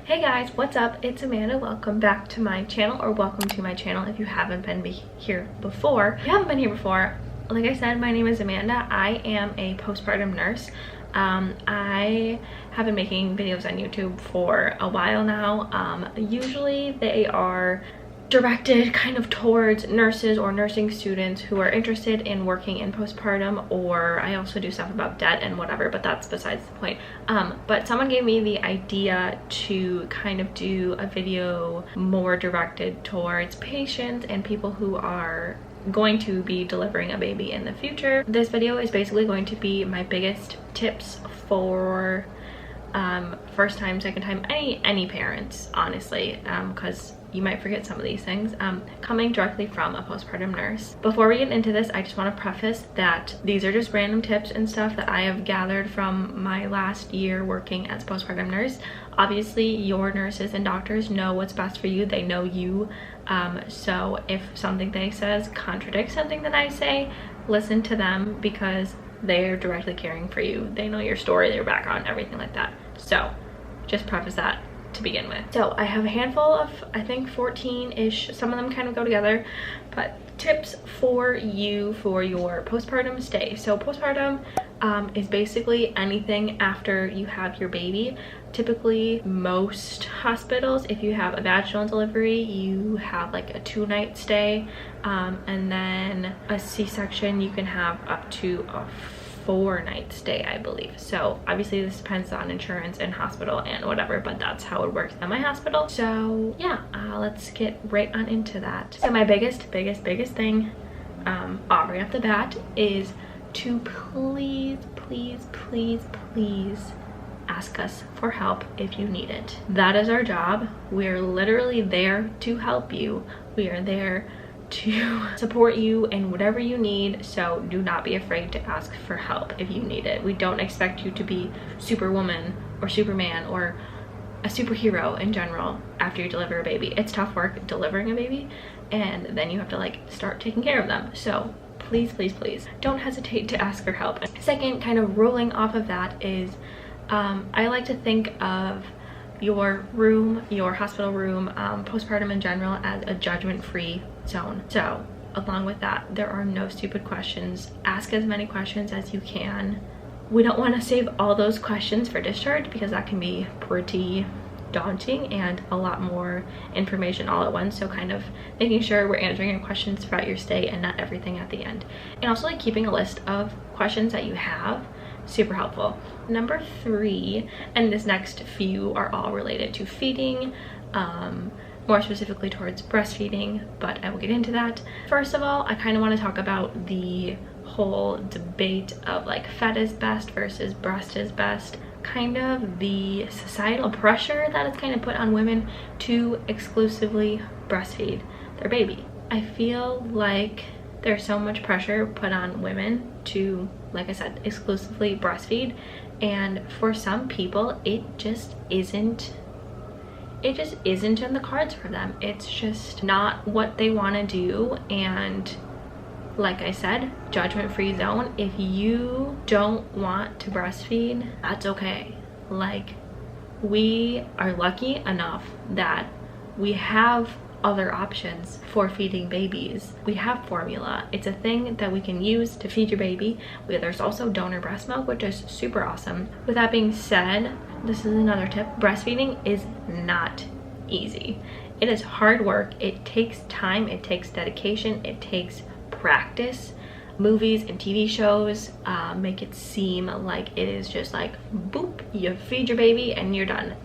Hey guys, what's up? It's Amanda. Welcome back to my channel, or welcome to my channel if you haven't been here before. If you haven't been here before, like I said, my name is Amanda. I am a postpartum nurse. I have been making videos on YouTube for a while now. Usually they are directed kind of towards nurses or nursing students who are interested in working in postpartum, or I also do stuff about debt and whatever, but that's besides the point. But someone gave me the idea to kind of do a video more directed towards patients and people who are going to be delivering a baby in the future. This video is basically going to be my biggest tips for first time, second time, any parents, honestly, because you might forget some of these things, coming directly from a postpartum nurse. Before we get into this, I just want to preface that these are just random tips and stuff that I have gathered from my last year working as a postpartum nurse. Obviously, your nurses and doctors know what's best for you. They know you. So if something they says contradicts something that I say, listen to them, because they're directly caring for you. They know your story, your background, everything like that. So just preface that to begin with. So I have a handful of, I think 14-ish, some of them kind of go together, but tips for you for your postpartum stay. So postpartum is basically anything after you have your baby. Typically, most hospitals, if you have a vaginal delivery, you have like a 2-night stay, and then a C-section, you can have up to a 4-night stay, I believe. So obviously this depends on insurance and hospital and whatever, but that's how it works at my hospital. So yeah, let's get right on into that. So my biggest thing right off the bat is to please ask us for help if you need it. That is our job. We're literally there to help you. We are there to support you in whatever you need, so do not be afraid to ask for help if you need it. We don't expect you to be Superwoman or Superman or a superhero in general after you deliver a baby. It's tough work delivering a baby, and then you have to like start taking care of them. So please don't hesitate to ask for help. Second, kind of rolling off of that, is I like to think of your room, your hospital room, postpartum in general, as a judgment-free zone. So along with that, there are no stupid questions. Ask as many questions as you can. We don't want to save all those questions for discharge, because that can be pretty daunting and a lot more information all at once. So kind of making sure we're answering your questions throughout your stay and not everything at the end. And also like keeping a list of questions that you have, super helpful. Number 3, and this next few are all related to feeding, more specifically towards breastfeeding, but I will get into that. First of all, I kind of want to talk about the whole debate of like fed is best versus breast is best, kind of the societal pressure that is kind of put on women to exclusively breastfeed their baby. I feel like there's so much pressure put on women to, like I said, exclusively breastfeed, and for some people it just isn't in the cards for them. It's just not what they want to do. And like I said, judgment-free zone. If you don't want to breastfeed, that's okay. Like, we are lucky enough that we have other options for feeding babies. We have formula. It's a thing that we can use to feed your baby. There's also donor breast milk, which is super awesome. With that being said, this is another tip. Breastfeeding is not easy. It is hard work. It takes time. It takes dedication. It takes practice. Movies and TV shows make it seem like it is just like boop, you feed your baby and you're done.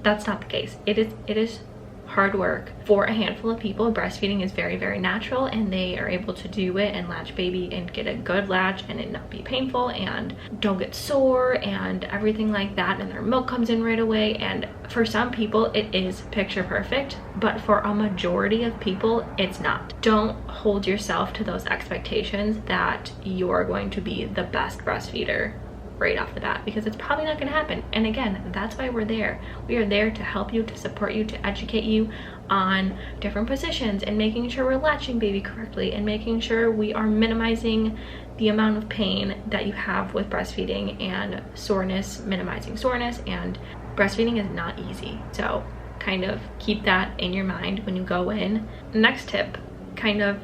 That's not the case. It is hard work. For a handful of people, breastfeeding is very natural, and they are able to do it and latch baby and get a good latch and it not be painful and don't get sore and everything like that, and their milk comes in right away. And for some people it is picture perfect, but for a majority of people it's not. Don't hold yourself to those expectations that you're going to be the best breastfeeder right off the bat, because it's probably not going to happen. And again, that's why we're there. We are there to help you, to support you, to educate you on different positions, and making sure we're latching baby correctly, and making sure we are minimizing the amount of pain that you have with breastfeeding, and soreness, minimizing soreness, and breastfeeding is not easy. So kind of keep that in your mind when you go in. Next tip, kind of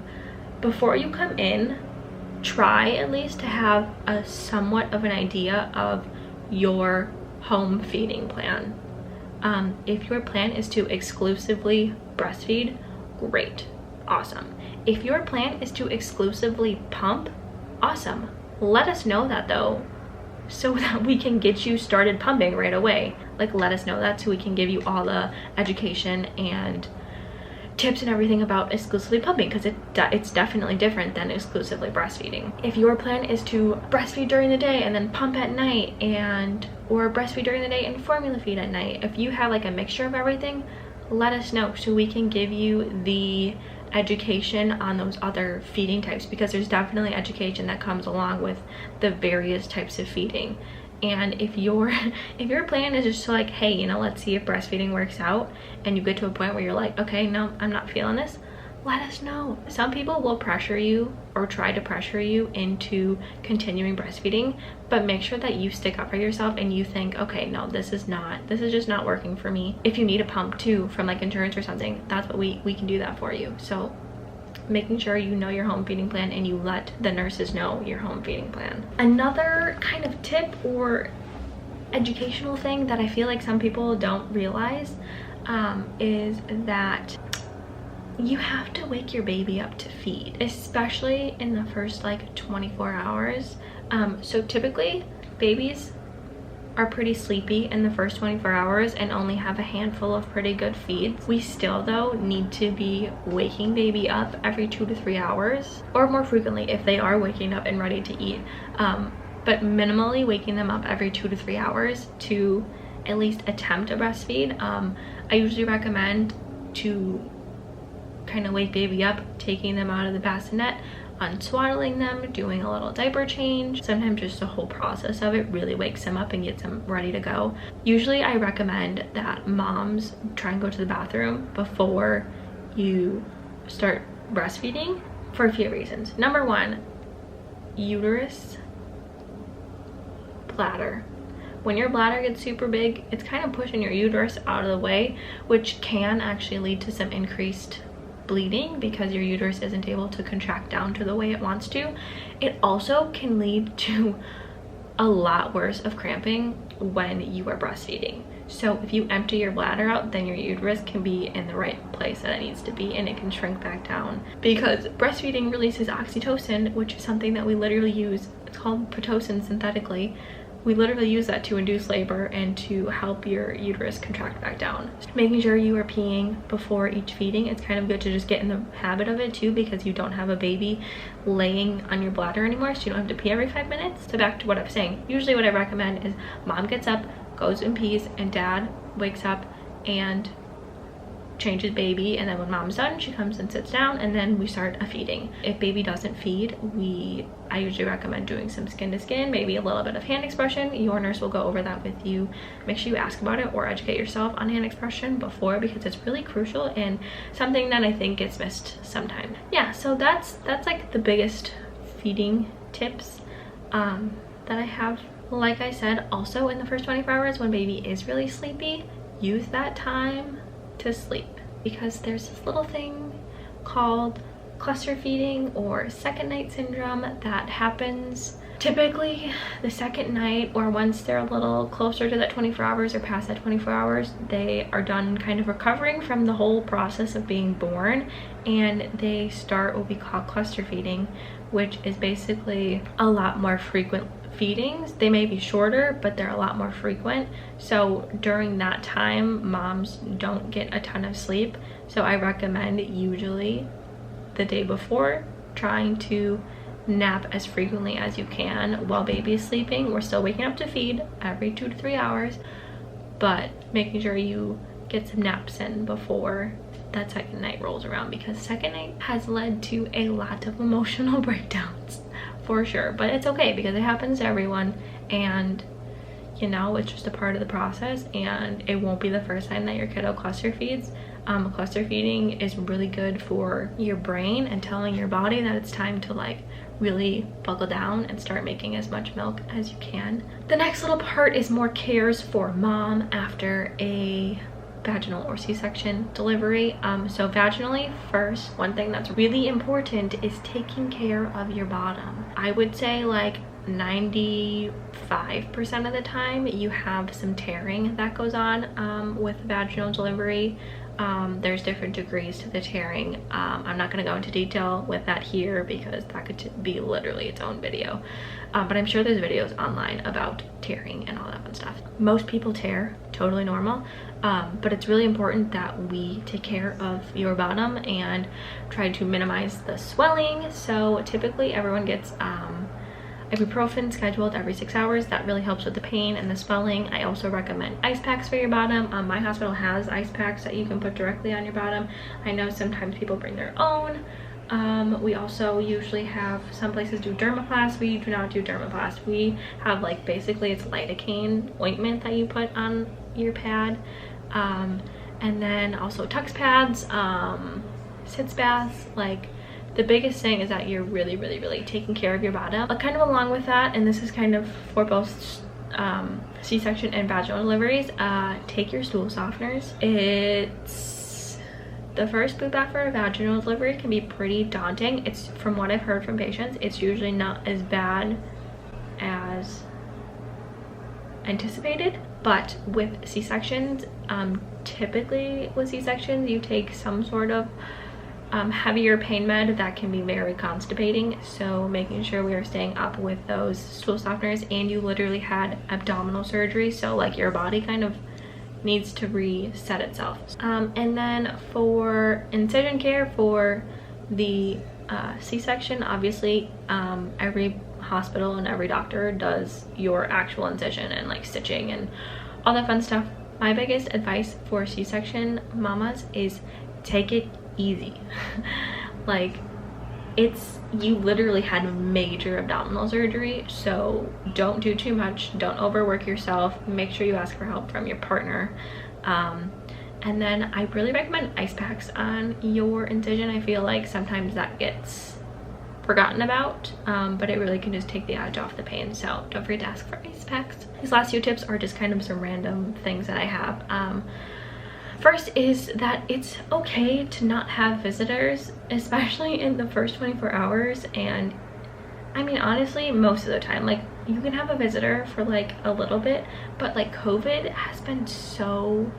before you come in, try at least to have a somewhat of an idea of your home feeding plan. If your plan is to exclusively breastfeed, great, awesome. If your plan is to exclusively pump, awesome. Let us know that though, so that we can get you started pumping right away. Like, let us know that so we can give you all the education and tips and everything about exclusively pumping, because it's definitely different than exclusively breastfeeding. If your plan is to breastfeed during the day and then pump at night, or breastfeed during the day and formula feed at night, if you have like a mixture of everything, let us know so we can give you the education on those other feeding types, because there's definitely education that comes along with the various types of feeding. And if your plan is just to like, hey, you know, let's see if breastfeeding works out, and you get to a point where you're like, okay, no, I'm not feeling this, let us know. Some people will pressure you or try to pressure you into continuing breastfeeding, but make sure that you stick up for yourself and you think, okay, no, this is just not working for me. If you need a pump too from like insurance or something, that's what we can do that for you. So making sure you know your home feeding plan and you let the nurses know your home feeding plan. Another kind of tip or educational thing that I feel like some people don't realize is that you have to wake your baby up to feed, especially in the first like 24 hours. So typically babies are pretty sleepy in the first 24 hours and only have a handful of pretty good feeds. We still though need to be waking baby up every 2 to 3 hours, or more frequently if they are waking up and ready to eat, but minimally waking them up every 2 to 3 hours to at least attempt to breastfeed. I usually recommend to kind of wake baby up, taking them out of the bassinet, unswaddling them, doing a little diaper change. Sometimes just the whole process of it really wakes them up and gets them ready to go. Usually I recommend that moms try and go to the bathroom before you start breastfeeding for a few reasons. Number one, uterus, bladder. When your bladder gets super big, it's kind of pushing your uterus out of the way, which can actually lead to some increased bleeding because your uterus isn't able to contract down to the way it wants to. It also can lead to a lot worse of cramping when you are breastfeeding. So if you empty your bladder out, then your uterus can be in the right place that it needs to be and it can shrink back down, because breastfeeding releases oxytocin, which is something that we literally use. It's called Pitocin synthetically. We literally use that to induce labor and to help your uterus contract back down. Making sure you are peeing before each feeding. It's kind of good to just get in the habit of it too, because you don't have a baby laying on your bladder anymore, so you don't have to pee every 5 minutes. So back to what I was saying, usually what I recommend is mom gets up, goes and pees, and dad wakes up and changes baby, and then when mom's done, she comes and sits down, and then we start a feeding. If baby doesn't feed, I usually recommend doing some skin to skin, maybe a little bit of hand expression. Your nurse will go over that with you. Make sure you ask about it or educate yourself on hand expression before, because it's really crucial and something that I think gets missed sometimes. Yeah, so that's like the biggest feeding tips that I have. Like I said, also in the first 24 hours when baby is really sleepy, use that time to sleep, because there's this little thing called cluster feeding or second night syndrome that happens typically the second night, or once they're a little closer to that 24 hours or past that 24 hours, they are done kind of recovering from the whole process of being born, and they start what we call cluster feeding, which is basically a lot more frequent feedings. They may be shorter, but they're a lot more frequent. So during that time, moms don't get a ton of sleep. So I recommend usually the day before trying to nap as frequently as you can while baby is sleeping. We're still waking up to feed every 2 to 3 hours, but making sure you get some naps in before that second night rolls around, because second night has led to a lot of emotional breakdowns for sure. But it's okay, because it happens to everyone, and you know, it's just a part of the process, and it won't be the first time that your kiddo cluster feeds. Cluster feeding is really good for your brain and telling your body that it's time to like really buckle down and start making as much milk as you can. The next little part is more cares for mom after a vaginal or C-section delivery. So vaginally first, one thing that's really important is taking care of your bottom. I would say like 95% of the time you have some tearing that goes on with vaginal delivery. There's different degrees to the tearing. I'm not going to go into detail with that here because that could be literally its own video. But I'm sure there's videos online about tearing and all that fun stuff. Most people tear, totally normal. But it's really important that we take care of your bottom and try to minimize the swelling. So typically everyone gets ibuprofen scheduled every 6 hours. That really helps with the pain and the swelling. I also recommend ice packs for your bottom. My hospital has ice packs that you can put directly on your bottom. I know sometimes people bring their own. We also usually have, some places do dermaplast. We do not do dermaplast. We have like basically it's lidocaine ointment that you put on your pad. And then also Tux pads, sitz baths. Like the biggest thing is that you're really taking care of your bottom. Kind of along with that, and this is kind of for both C-section and vaginal deliveries, take your stool softeners. It's the first boob bath for a vaginal delivery can be pretty daunting. It's, from what I've heard from patients, it's usually not as bad as anticipated. But with C-sections, typically with C-sections you take some sort of heavier pain med that can be very constipating, so making sure we are staying up with those stool softeners. And you literally had abdominal surgery, so like your body kind of needs to reset itself. And then for incision care for the C-section, obviously every hospital and every doctor does your actual incision and like stitching and all that fun stuff. My biggest advice for C-section mamas is take it easy. Like, you literally had major abdominal surgery, so don't do too much, don't overwork yourself. Make sure you ask for help from your partner. And then I really recommend ice packs on your incision. I feel like sometimes that gets forgotten about, but it really can just take the edge off the pain, so don't forget to ask for ice packs. These last few tips are just kind of some random things that I have. First is that it's okay to not have visitors, especially in the first 24 hours. And I mean, honestly, most of the time, like, you can have a visitor for like a little bit, but like COVID has been so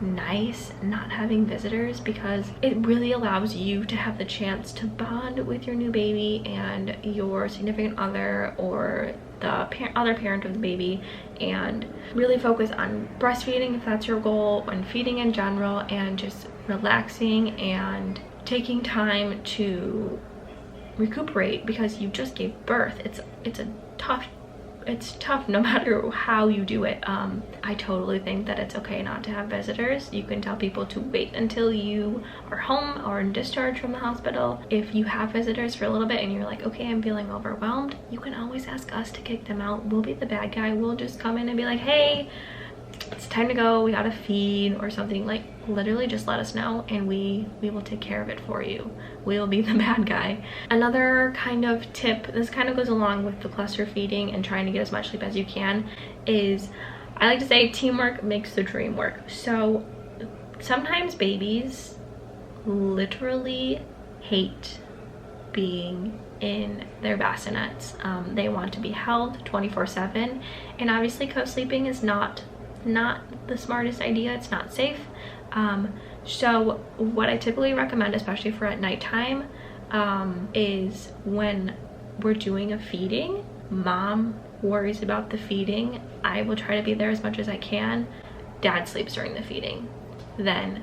nice not having visitors because it really allows you to have the chance to bond with your new baby and your significant other or the other parent of the baby, and really focus on breastfeeding if that's your goal, and feeding in general, and just relaxing and taking time to recuperate because you just gave birth. It's tough no matter how you do it. I totally think that it's okay not to have visitors. You can tell people to wait until you are home or discharged from the hospital. If you have visitors for a little bit and you're like, okay, I'm feeling overwhelmed, you can always ask us to kick them out. We'll be the bad guy. We'll just come in and be like, hey, it's time to go, we gotta feed or something. Like, literally just let us know and we will take care of it for you. We'll be the bad guy. Another kind of tip, this kind of goes along with the cluster feeding and trying to get as much sleep as you can, is I like to say teamwork makes the dream work. So sometimes babies literally hate being in their bassinets. They want to be held 24/7, and obviously co-sleeping is not the smartest idea. It's not safe. So what I typically recommend, especially for at nighttime, is when we're doing a feeding, mom worries about the feeding, I will try to be there as much as I can. Dad sleeps during the feeding. Then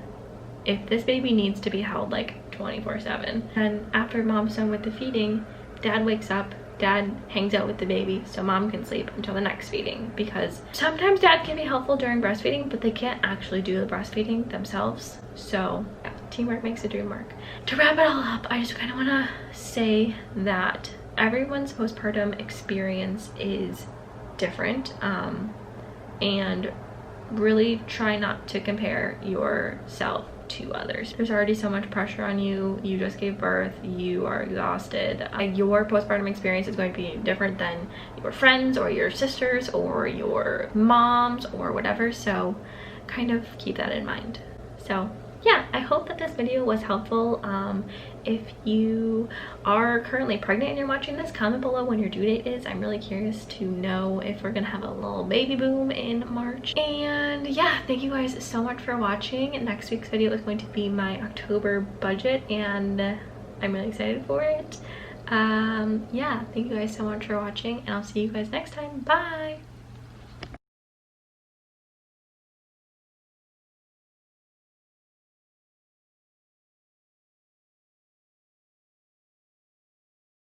if this baby needs to be held like 24/7, and after mom's done with the feeding, dad wakes up, dad hangs out with the baby so mom can sleep until the next feeding, because sometimes dad can be helpful during breastfeeding but they can't actually do the breastfeeding themselves. So yeah, teamwork makes the dream work. To wrap it all up, I just kind of want to say that everyone's postpartum experience is different, and really try not to compare yourself to others. There's already so much pressure on you. You just gave birth, you are exhausted. Your postpartum experience is going to be different than your friends or your sisters or your moms or whatever, so kind of keep that in mind. So yeah, I hope that this video was helpful. If you are currently pregnant and you're watching this, comment below when your due date is. I'm really curious to know if we're gonna have a little baby boom in March. And yeah, thank you guys so much for watching. Next week's video is going to be my October budget, and I'm really excited for it. Yeah, thank you guys so much for watching, and I'll see you guys next time. Bye!